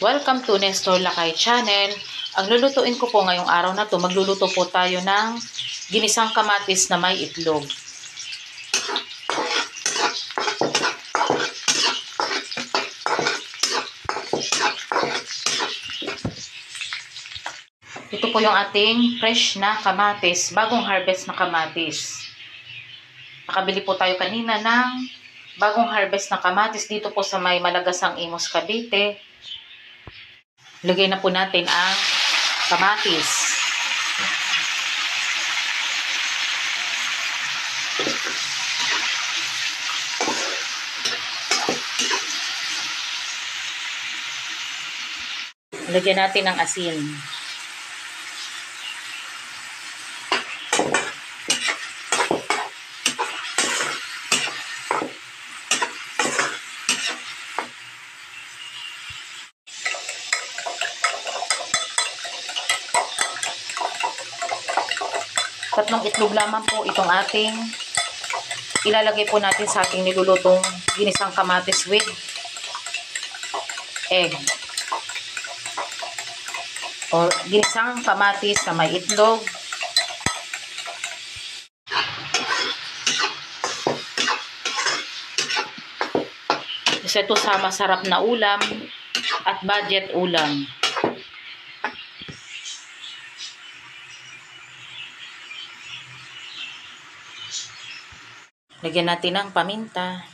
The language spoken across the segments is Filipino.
Welcome to Nestor Lakay Channel. Ang lulutuin ko po ngayong araw na to, magluluto po tayo ng ginisang kamatis na may itlog. Ito po yung ating fresh na kamatis, bagong harvest na kamatis. Nakabili po tayo kanina ng bagong harvest na kamatis dito po sa may Malagasang Imus, Cavite. Lagay na po natin ang kamatis. Lagyan natin ng asin. Tatlong itlog lamang po itong ating ilalagay po natin sa ating nilulutong ginisang kamatis with egg. O ginisang kamatis na may itlog. Isa ito sa masarap na ulam at budget ulam. Lagyan natin ng paminta.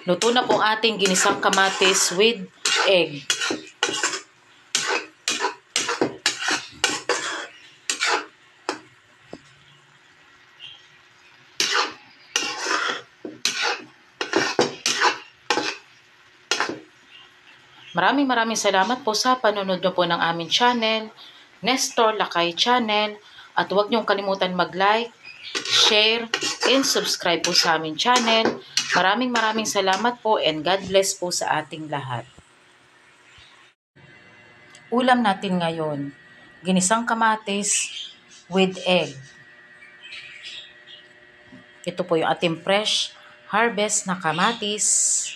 Luto na po ating ginisang kamatis with egg. Maraming salamat po sa panonood nyo po ng aming channel, Nestor Lakay Channel. At huwag nyong kalimutan mag-like, share, and subscribe po sa aming channel. Maraming salamat po and God bless po sa ating lahat. Ulam natin ngayon, ginisang kamatis with egg. Ito po yung ating fresh harvest na kamatis.